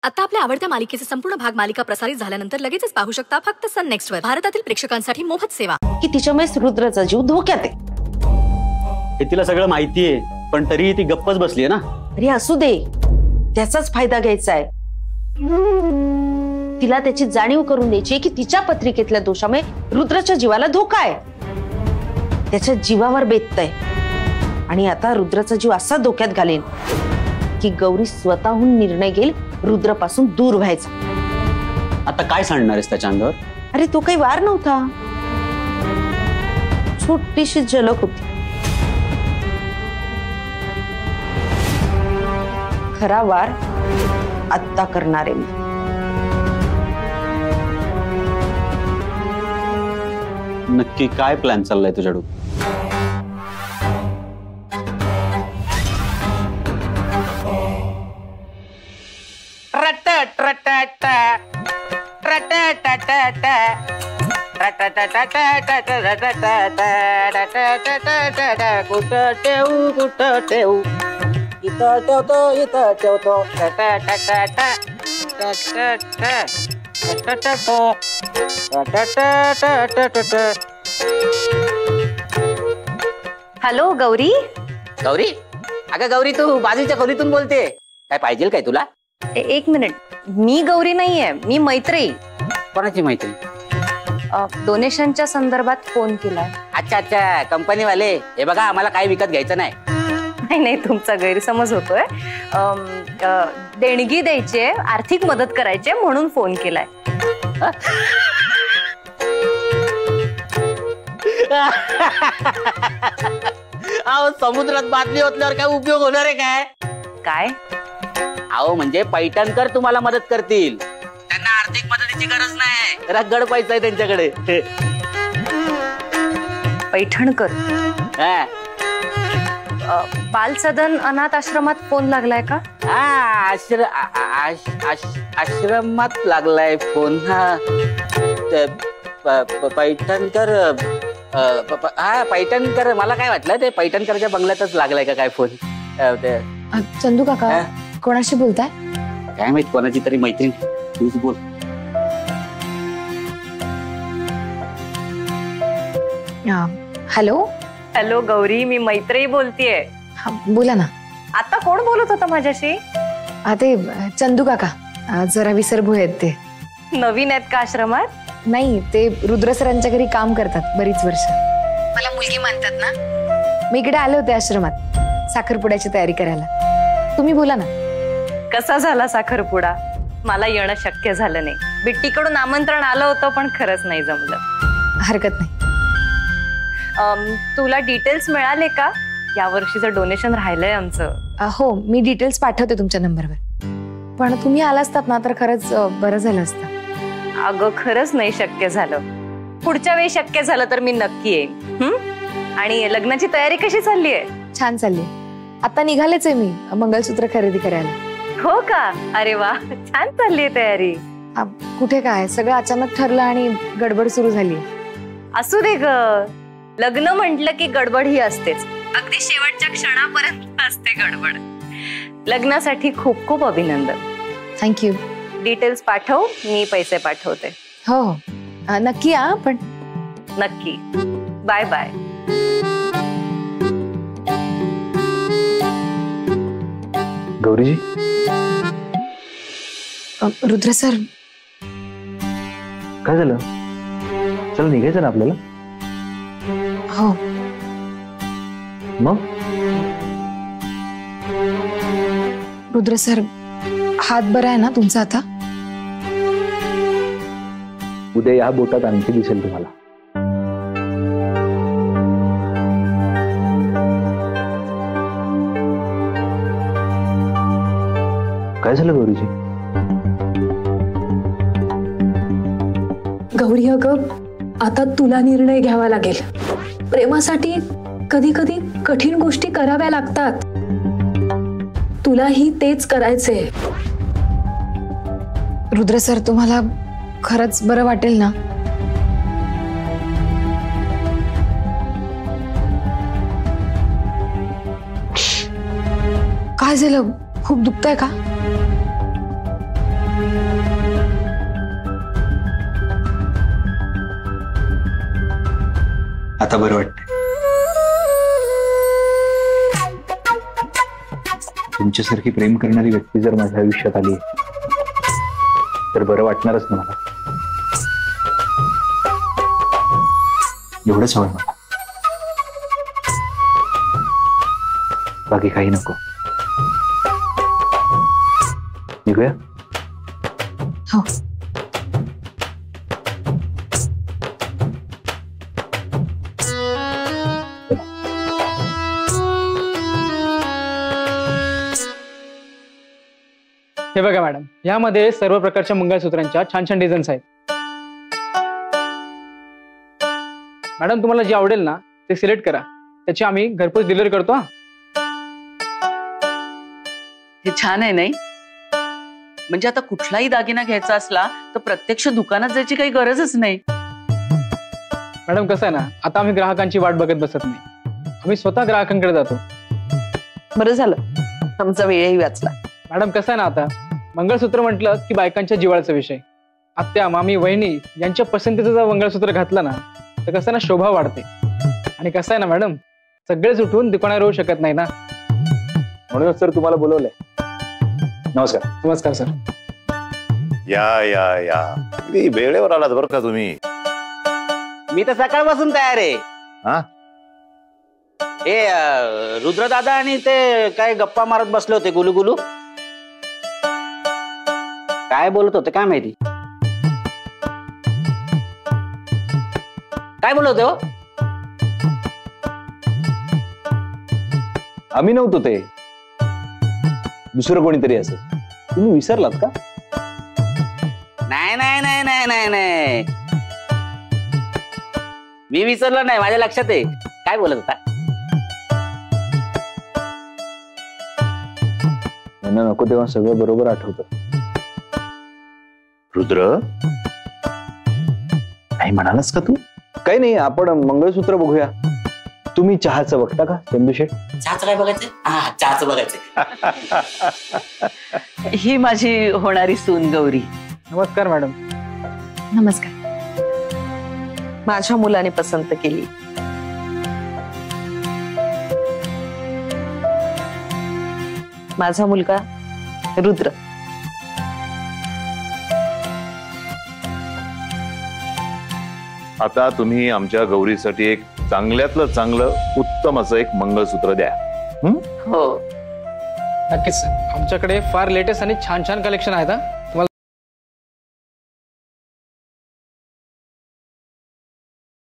आता आपल्या आवडत्या मालिकेचे संपूर्ण भाग मालिका प्रसारित झाल्यानंतर लगेचच पाहू शकता फक्त सन नेक्स्ट वर. भारतातील प्रेक्षकांसाठी मोफत सेवा. की तिच्यामुळे रुद्रचा जीव धोक्यात आहे. हे तिला सगळं माहितीये, पण तरीही ती गप्पच बसलीये ना. अरे असू दे, त्याचाच फायदा घ्यायचा आहे. तिला त्याची जाणीव करून द्यायची की तिच्या पत्रिकेतल्या दोषामुळे रुद्राच्या जीवाला धोका आहे. त्याच्या जीवावर बेततंय आणि आता रुद्राचा जीव असा धोक्यात घालेल की गौरी स्वतःहून निर्णय घेईल रुद्रापासून दूर व्हायचा. आता काय सांगणार आहेस त्याच्या अंगावर? अरे तो काही वार नव्हता, छोटीशी झलक होती. खरा वार आत्ता करणारे मी. नक्की काय प्लॅन चाललाय तुझ्या डोक्यात? कुठं ठेवू इथं ठेवतो हॅलो गौरी. गौरी, अगं गौरी, तू बाजूच्या खोलीतून बोलते. काय पाहिजे काय तुला? एक मिनिट, मी गौरी नाहीये, मी मैत्री. कोणाची मैत्री? डोनेशनच्या संदर्भात फोन केलाय. अच्छा अच्छा, कंपनी वाले. हे बघा, आम्हाला काही विकत घ्यायचं नाही. नाही, तुमचा गैरसमज होतोय. देणगी द्यायची, आर्थिक मदत करायची म्हणून फोन केलाय. अहो, समुद्रात बातमी होतल्यावर काय उपयोग होणार आहे काय? काय? अहो म्हणजे पैठणकर तुम्हाला मदत करतील. त्यांना आर्थिक मदतीची गरज नाही, रगड पैसा आहे त्यांच्याकडे. पैठणकर? बालसदन अनाथ आश्रमात फोन लागलाय का? आश्रमात लागलाय फोन. पैठणकर. हा पैठणकर. मला काय वाटलं ते पैठणकरच्या बंगल्यातच लागलाय का काय फोन. चंदू काका, कोणाशी बोलताय? काय माहित, कोणाची तरी मैत्रीण. तूच बोल. हॅलो. हॅलो गौरी, मी मैत्री बोलतीये. बोला ना. आता कोण बोलत होता माझ्याशी? ते चंदू काका, जरा विसरभू आहेत ते. नवीन आहेत का आश्रमात? नाही, ते रुद्र सरांच्या घरी काम करतात बरीच वर्ष. मला मुलगी मानतात ना. मी इकडे आले होते आश्रमात साखरपुड्याची तयारी करायला. तुम्ही बोला ना. कसा झाला साखरपुडा? मला येणं शक्य झालं नाही. बिट्टीकडून आमंत्रण आलं होतं, पण खरंच नाही जमलं. हरकत नाही. तुला डिटेल्स मिळाले का? या वर्षीचं डोनेशन राहिलंय आमचं. हो, मी डिटेल्स पाठवते तुमच्या नंबरवर. पण तुम्ही आला असतात ना तर खरंच बरं झालं असतं. अगं खरंच नाही शक्य झालं. पुढच्या वेळी शक्य झालं तर मी नक्की येईन. आणि लग्नाची तयारी कशी चालली आहे? छान चालली. आता निघालेच आहे मी मंगळसूत्र खरेदी करायला. हो का? अरे वा, छान चालली आहे तयारी. कुठे काय, सगळं अचानक ठरलं आणि गडबड सुरू झाली. असू दे ग, लग्न म्हटलं की गडबड ही असतेच. अगदी शेवटच्या क्षणापर्यंत असते गडबड. लग्नासाठी खूप खूप अभिनंदन. थँक्यू. डिटेल्स पाठव, मी पैसे पाठवते. हो हो, नक्की. पण नक्की. Bye bye. Gauriji. Rudra sir. काय झालं? चल निघायचं ना आपल्याला. हो. मग रुद्र सर, हात बरा आहे ना तुमचा आता? उद्या या बोटात आणखी दिसेल तुम्हाला. काय झालं गौरीजी? गौरी, अगं आता तुला निर्णय घ्यावा लागेल. प्रेमासाठी कधी कधी कठीण गोष्टी कराव्या लागतात. तुलाही तेच करायचंय. रुद्र सर, तुम्हाला खरंच बरं वाटेल ना? काय झालं? खूप दुखतंय का? आता बरं वाटतंय. तुमच्यासारखी प्रेम करणारी व्यक्ती जर माझ्या आयुष्यात आली तर बरं वाटणारच ना मला. एवढंच हवंय मला, बाकी काही नको. निघूया. हो. हे बघा मॅडम, यामध्ये सर्व प्रकारच्या मंगळसूत्रांच्या छान छान डिझाईन्स आहेत. मॅडम तुम्हाला जे आवडेल ना ते सिलेक्ट करा, त्याची आम्ही घरपोच डिलिव्हरी करतो. हे छान आहे नाही? म्हणजे आता कुठलाही दागिना घ्यायचा असला तर प्रत्यक्ष दुकानात जायची काही गरजच नाही. मॅडम कसं आहे ना, आता आम्ही ग्राहकांची वाट बघत बसत नाही, आम्ही स्वतः ग्राहकांकडे जातो. बरं झालं, आमचा वेळही वाचला. मॅडम कसं आहे ना, आता मंगळसूत्र म्हटलं की बायकांच्या जिव्हाळ्याचा विषय. आत्या, मामी, वहिनी यांच्या पसंतीचं जर मंगळसूत्र घातलं ना तर कसं ना शोभा वाढते. आणि कसं आहे ना मॅडम, सगळेच उठून दुकानावर येऊ शकत नाही ना, म्हणूनच सर तुम्हाला बोलवलंय. नमस्कार. नमस्कार सर. या या या, किती वेळेवर आलात बरं का तुम्ही. मी तर सकाळपासून तयार आहे. हा? रुद्र दादा आणि ते काय गप्पा मारत बसले होते गुलू गुलू. काय बोलत होते काय माहिती. काय बोलत होते हो? आम्ही नव्हतो, ते दुसरं कोणीतरी असेल. तुम्ही विसरलात का? नाही नाही नाही नाही नाही नाही, मी विसरलो नाही, माझ्या लक्षात आहे. काय बोलत होता? यांना नको तेव्हा सगळं बरोबर आठवतं. रुद्र, काही म्हणालास का तू? काही नाही, आपण मंगळसूत्र बघूया. तुम्ही चहाचं बघता का चंदू शेठ? चहाचं काय बघायचं? हा, चहाचं बघायचं. ही माझी होणारी सून गौरी. नमस्कार मॅडम. नमस्कार. माझ्या मुलाने पसंत केली. माझा मुलगा रुद्र. आता तुम्ही आमच्या गौरीसाठी एक चांगल्यातलं चांगलं उत्तम असं एक मंगळसूत्र द्या. हो नक्कीच सर, आमच्याकडे फार लेटेस्ट आणि छान छान कलेक्शन आहेत.